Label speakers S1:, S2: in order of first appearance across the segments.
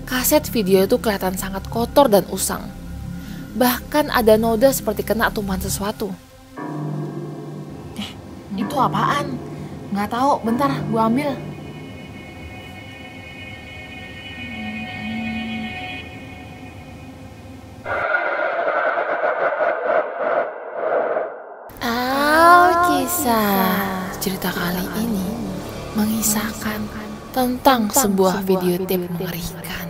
S1: Kaset video itu kelihatan sangat kotor dan usang. Bahkan ada noda seperti kena tumpahan sesuatu.
S2: Itu apaan? Nggak tahu, bentar gua ambil.
S1: Kisah cerita kali ini mengisahkan tentang sebuah video tape mengerikan.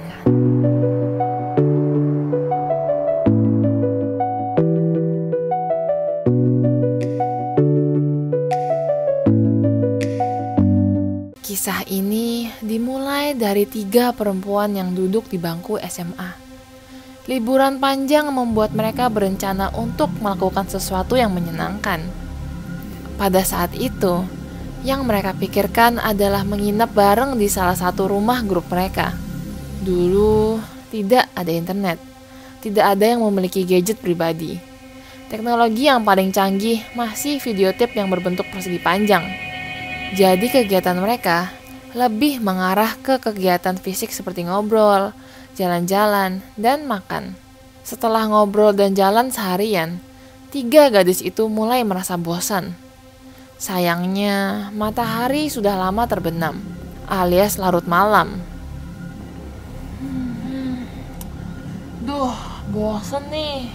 S1: Kisah ini dimulai dari 3 perempuan yang duduk di bangku SMA. Liburan panjang membuat mereka berencana untuk melakukan sesuatu yang menyenangkan. Pada saat itu, yang mereka pikirkan adalah menginap bareng di salah satu rumah grup mereka. Dulu, tidak ada internet. Tidak ada yang memiliki gadget pribadi. Teknologi yang paling canggih masih video tape yang berbentuk persegi panjang. Jadi kegiatan mereka lebih mengarah ke kegiatan fisik seperti ngobrol, jalan-jalan, dan makan. Setelah ngobrol dan jalan seharian, 3 gadis itu mulai merasa bosan. Sayangnya, matahari sudah lama terbenam, alias larut malam.
S2: Duh, bosen nih.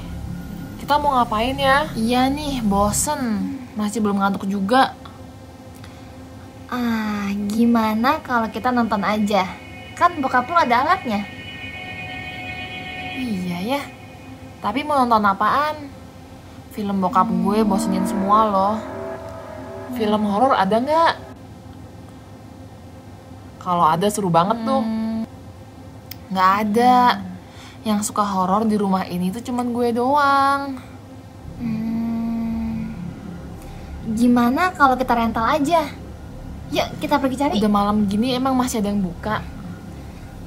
S2: Kita mau ngapain ya?
S1: Iya nih, bosen. Masih belum ngantuk juga.
S3: Gimana kalau kita nonton aja? Kan bokap lu ada alatnya.
S2: Iya ya. Tapi mau nonton apaan? Film bokap gue bosenin semua loh. Film horor ada nggak? Kalau ada seru banget tuh.
S1: Nggak ada. Yang suka horor di rumah ini tuh cuman gue doang.
S3: Gimana kalau kita rental aja? Yuk kita pergi cari.
S1: Udah malam gini emang masih ada yang buka?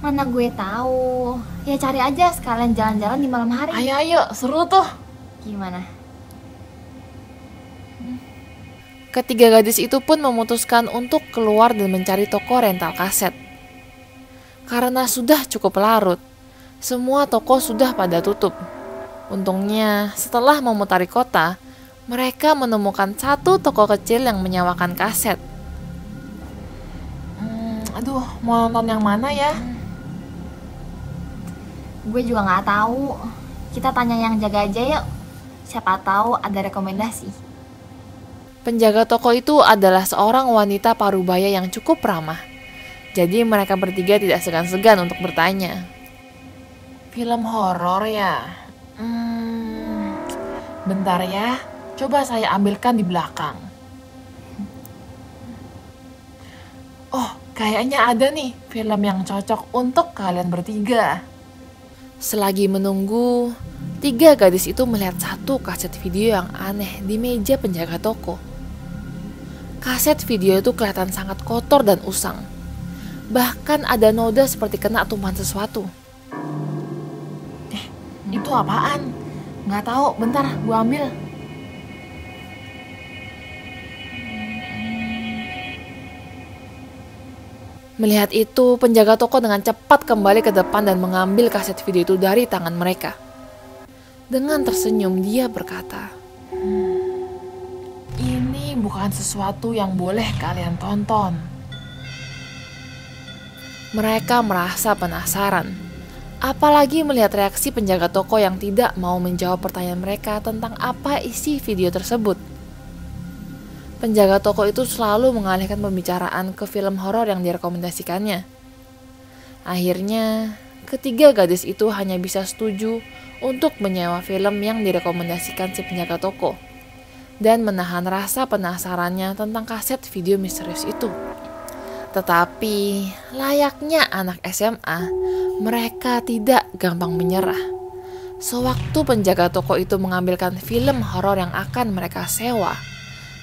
S3: Mana gue tahu. Ya cari aja sekalian jalan-jalan di malam hari.
S2: Ayo, seru tuh.
S3: Gimana?
S1: Ketiga gadis itu pun memutuskan untuk keluar dan mencari toko rental kaset. Karena sudah cukup larut, semua toko sudah pada tutup. Untungnya, setelah memutari kota, mereka menemukan satu toko kecil yang menyewakan kaset.
S2: Aduh, mau nonton yang mana ya?
S3: Gue juga nggak tahu. Kita tanya yang jaga aja yuk. Siapa tahu ada rekomendasi.
S1: Penjaga toko itu adalah seorang wanita parubaya yang cukup ramah. Jadi mereka bertiga tidak segan-segan untuk bertanya.
S2: Film horor ya? Bentar ya, coba saya ambilkan di belakang. Oh, kayaknya ada nih film yang cocok untuk kalian bertiga.
S1: Selagi menunggu, 3 gadis itu melihat satu kaset video yang aneh di meja penjaga toko. Kaset video itu kelihatan sangat kotor dan usang. Bahkan ada noda seperti kena tumpahan sesuatu.
S2: Itu apaan? Nggak tahu, bentar gua ambil.
S1: Melihat itu, penjaga toko dengan cepat kembali ke depan dan mengambil kaset video itu dari tangan mereka. Dengan tersenyum, dia berkata,
S2: Ini bukan sesuatu yang boleh kalian tonton.
S1: Mereka merasa penasaran, apalagi melihat reaksi penjaga toko yang tidak mau menjawab pertanyaan mereka tentang apa isi video tersebut. Penjaga toko itu selalu mengalihkan pembicaraan ke film horor yang direkomendasikannya. Akhirnya, ketiga gadis itu hanya bisa setuju untuk menyewa film yang direkomendasikan si penjaga toko dan menahan rasa penasarannya tentang kaset video misterius itu. Tetapi, layaknya anak SMA, mereka tidak gampang menyerah. Sewaktu penjaga toko itu mengambilkan film horor yang akan mereka sewa,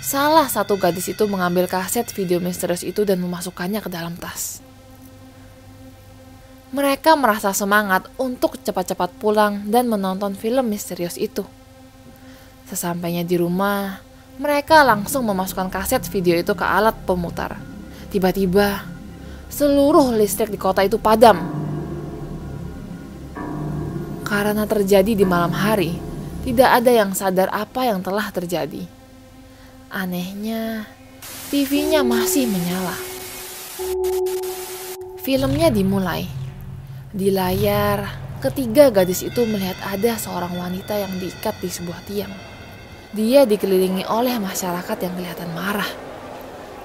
S1: salah satu gadis itu mengambil kaset video misterius itu dan memasukkannya ke dalam tas. Mereka merasa semangat untuk cepat-cepat pulang dan menonton film misterius itu. Sesampainya di rumah, mereka langsung memasukkan kaset video itu ke alat pemutar. Tiba-tiba, seluruh listrik di kota itu padam. Karena terjadi di malam hari, tidak ada yang sadar apa yang telah terjadi. Anehnya, TV-nya masih menyala. Filmnya dimulai. Di layar, ketiga gadis itu melihat ada seorang wanita yang diikat di sebuah tiang. Dia dikelilingi oleh masyarakat yang kelihatan marah.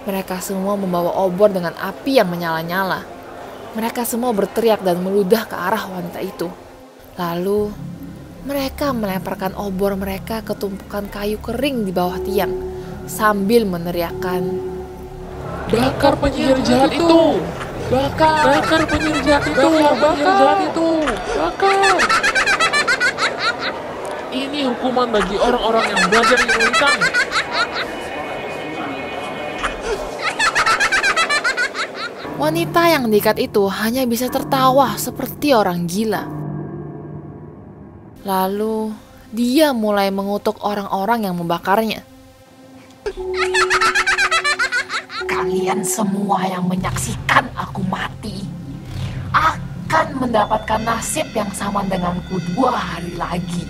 S1: Mereka semua membawa obor dengan api yang menyala-nyala. Mereka semua berteriak dan meludah ke arah wanita itu. Lalu, mereka melemparkan obor mereka ke tumpukan kayu kering di bawah tiang sambil meneriakkan,
S4: "Bakar penyihir jahat itu! Bakar penyihir jahat itu! Bakar! Ini hukuman bagi orang-orang yang belajar ilmu hitam."
S1: Wanita yang diikat itu hanya bisa tertawa seperti orang gila. Lalu, dia mulai mengutuk orang-orang yang membakarnya.
S2: Kalian semua yang menyaksikan aku mati akan mendapatkan nasib yang sama denganku 2 hari lagi.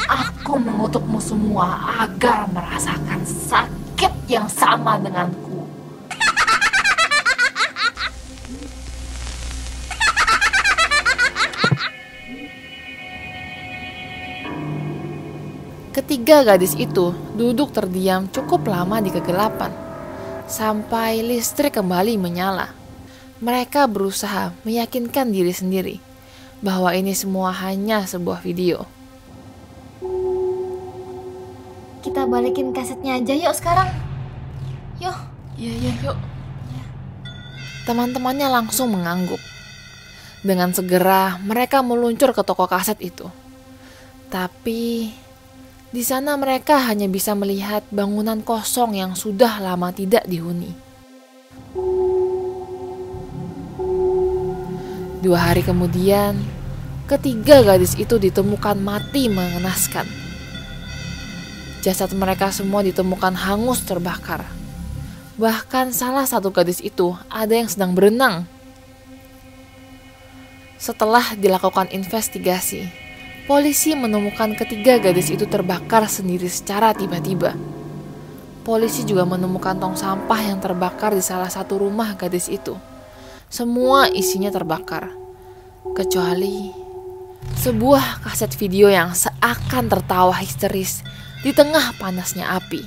S2: Aku mengutukmu semua agar merasakan sakit yang sama denganku.
S1: Ketiga gadis itu duduk terdiam cukup lama di kegelapan, sampai listrik kembali menyala. Mereka berusaha meyakinkan diri sendiri bahwa ini semua hanya sebuah video.
S3: Kita balikin kasetnya aja yuk sekarang. Yuk.
S2: Iya, yuk.
S1: Teman-temannya langsung mengangguk. Dengan segera mereka meluncur ke toko kaset itu. Tapi di sana mereka hanya bisa melihat bangunan kosong yang sudah lama tidak dihuni. 2 hari kemudian, ketiga gadis itu ditemukan mati mengenaskan. Jasad mereka semua ditemukan hangus terbakar. Bahkan salah satu gadis itu ada yang sedang berenang. Setelah dilakukan investigasi, polisi menemukan ketiga gadis itu terbakar sendiri secara tiba-tiba. Polisi juga menemukan tong sampah yang terbakar di salah satu rumah gadis itu. Semua isinya terbakar, kecuali sebuah kaset video yang seakan tertawa histeris di tengah panasnya api.